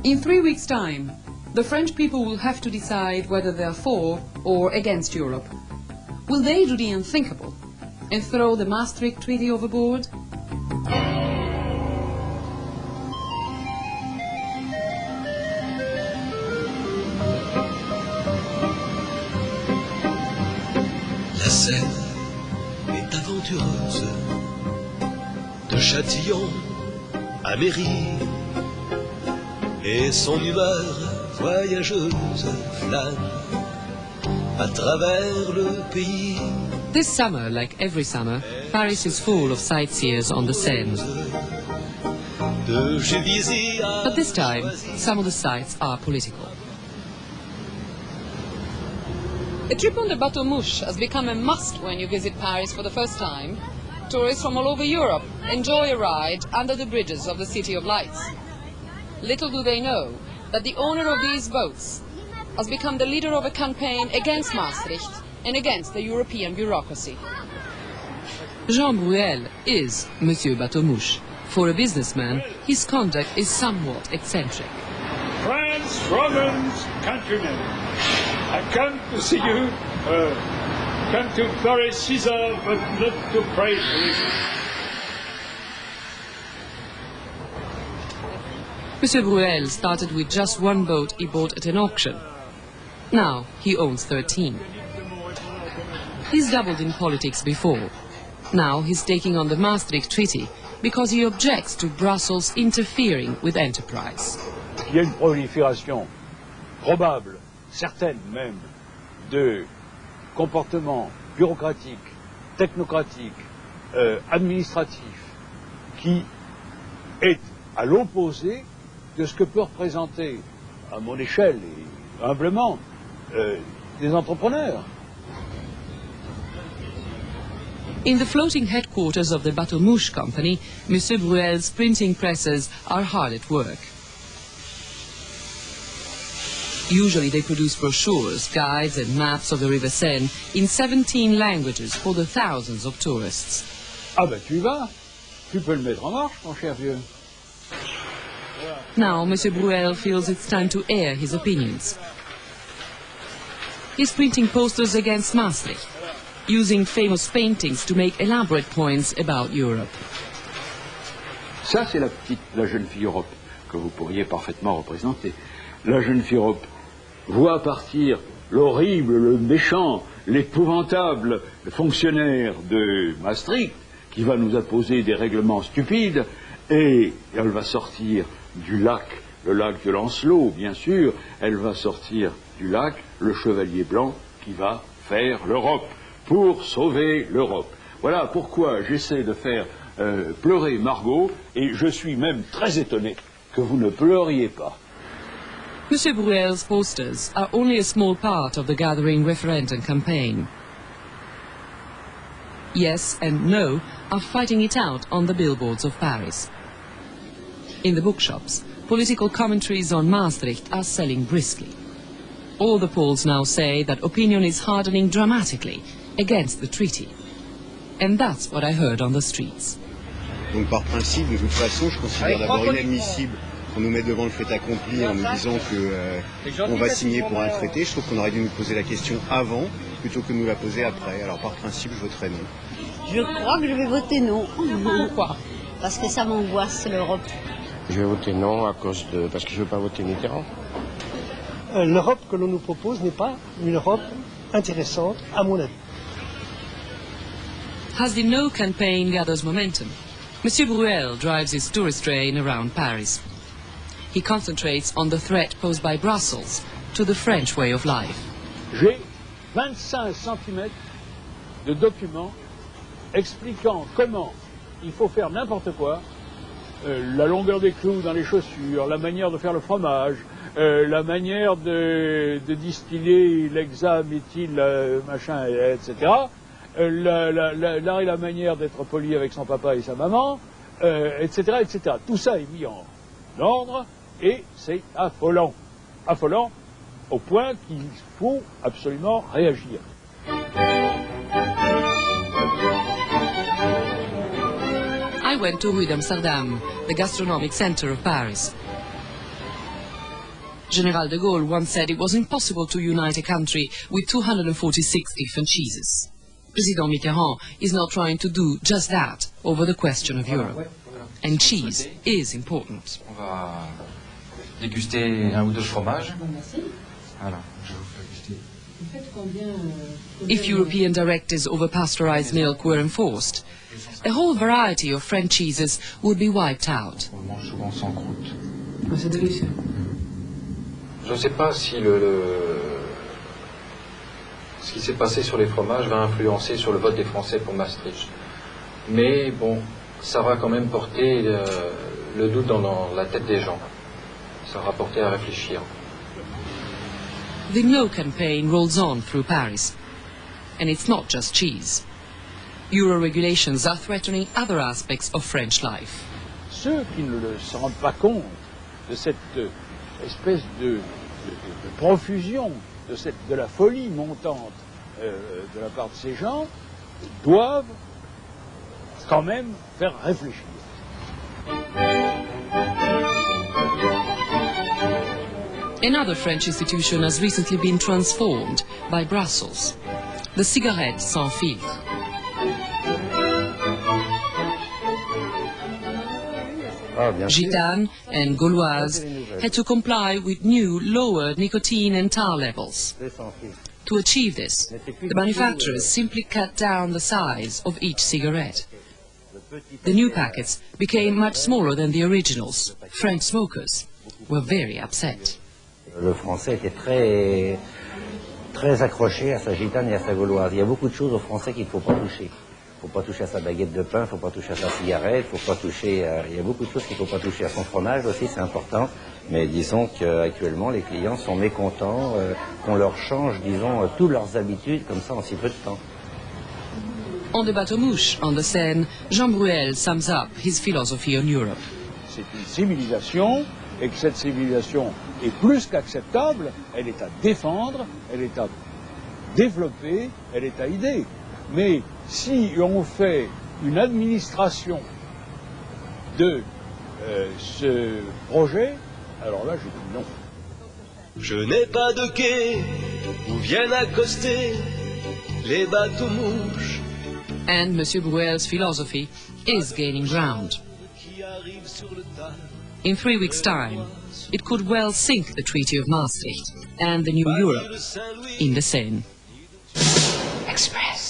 In 3 weeks' time, the French people will have to decide whether they are for or against Europe. Will they do the unthinkable and throw the Maastricht Treaty overboard? La Seine est aventureuse, de Châtillon à Mairie, et son humeur voyageuse flâne à travers le pays. This summer, like every summer, Paris is full of sightseers on the Seine. De Juvisy à But this time, some of the sights are political. A trip on the Bateau Mouche has become a must when you visit Paris for the first time. Tourists from all over Europe enjoy a ride under the bridges of the City of Lights. Little do they know that the owner of these boats has become the leader of a campaign against Maastricht and against the European bureaucracy. Jean Bruel is Monsieur Bateau Mouche. For a businessman, his conduct is somewhat eccentric. France, Romans, countrymen, I come to see you, come to praise Caesar, but not to praise religion. Monsieur Bruel started with just one boat he bought at an auction. Now he owns 13. He's dabbled in politics before. Now he's taking on the Maastricht Treaty because he objects to Brussels interfering with enterprise. Il y a une prolifération probable, certaine même, de comportements bureaucratiques, technocratiques, administratifs, qui est à l'opposé de ce que peut représenter, à mon échelle et humblement, des entrepreneurs. In the floating headquarters of the Bateau Mouche company, Monsieur Bruel's printing presses are hard at work. Usually they produce brochures, guides and maps of the River Seine in 17 languages for the thousands of tourists. Ah ben tu y vas, tu peux le mettre en marche, mon cher vieux. Now Monsieur Bruel feels it's time to air his opinions. He's printing posters against Maastricht, using famous paintings to make elaborate points about Europe. Ça, c'est la jeune fille Europe que vous pourriez parfaitement représenter. La jeune fille Europe voit partir l'horrible, le méchant, l'épouvantable fonctionnaire de Maastricht qui va nous imposer des règlements stupides et elle va sortir du lac, le lac de Lancelot, bien sûr, elle va sortir du lac le chevalier blanc qui va faire l'Europe pour sauver l'Europe. Voilà pourquoi j'essaie de faire pleurer Margot et je suis même très étonné que vous ne pleuriez pas. Monsieur Bruel's posters are only a small part of the gathering referendum campaign. Yes and no are fighting it out on the billboards of Paris. In the bookshops, political commentaries on Maastricht are selling briskly. All the polls now say that opinion is hardening dramatically against the treaty. And that's what I heard on the streets. Donc par principe, de toute façon, je considère d'abord inadmissible qu'on nous mette devant le fait accompli en nous disant qu'on va signer pour un traité. Je trouve qu'on aurait dû nous poser la question avant plutôt que de nous la poser après. Alors par principe, je voterai non. Je crois que je vais voter non. Pourquoi? Parce que ça m'angoisse, l'Europe. Je vais voter non parce que je ne veux pas voter Mitterrand. L'Europe que l'on nous propose n'est pas une Europe intéressante, à mon avis. As the no campaign gathers momentum, Monsieur Bruel drives his tourist train around Paris. He concentrates on the threat posed by Brussels to the French way of life. J'ai 25 cm de documents expliquant comment il faut faire n'importe quoi, la longueur des clous dans les chaussures, la manière de faire le fromage, la manière de distiller l'hexam, méthyle, machin, etc. L'art et la manière d'être poli avec son papa et sa maman, etc., etc. Tout ça est mis en ordre et c'est affolant. Affolant au point qu'il faut absolument réagir. I went to Rue d'Amsterdam, the gastronomic center of Paris. General de Gaulle once said it was impossible to unite a country with 246 different cheeses. President Mitterrand is now trying to do just that over the question of Europe. And cheese is important. On va déguster un ou deux fromages. Voilà, je vais vous faire déguster. If European directives over pasteurized milk were enforced, a whole variety of French cheeses would be wiped out. On le mange souvent sans croûte. C'est délicieux. Je ne sais pas si ce qui s'est passé sur les fromages va influencer sur le vote des Français pour Maastricht. Mais bon, ça va quand même porter le doute dans la tête des gens. Ça va porter à réfléchir. The no campaign rolls on through Paris. And it's not just cheese. Euro regulations are threatening other aspects of French life. Ceux qui ne se rendent pas compte de cette espèce de profusion, de la folie montante de la part de ces gens, doivent quand même faire réfléchir. Another French institution has recently been transformed by Brussels. The cigarette sans filtre. Gitanes and Gauloises had to comply with new, lower nicotine and tar levels. To achieve this, the manufacturers simply cut down the size of each cigarette. The new packets became much smaller than the originals. French smokers were very upset. Le français était très accroché à sa gitane et à sa gauloise. Il y a beaucoup de choses au français qu'il ne faut pas toucher. Il ne faut pas toucher à sa baguette de pain, il ne faut pas toucher à sa cigarette, il faut pas toucher il y a beaucoup de choses qu'il ne faut pas toucher à son fromage aussi, c'est important. Mais disons qu'actuellement, les clients sont mécontents qu'on leur change, disons, toutes leurs habitudes comme ça en si peu de temps. On the bateau-mouche on the Seine, Jean Bruel sums up his philosophy on Europe. C'est une civilisation, et que cette civilisation est plus qu'acceptable, elle est à défendre, elle est à développer, elle est à aider. Mais si on fait une administration de ce projet, alors là, je dis non. Je n'ai pas de quai où viennent accoster les bateaux-mouches. And Monsieur Bruel's philosophy is gaining ground. In 3 weeks' time, it could well sink the Treaty of Maastricht and the new Europe in the Seine. Express.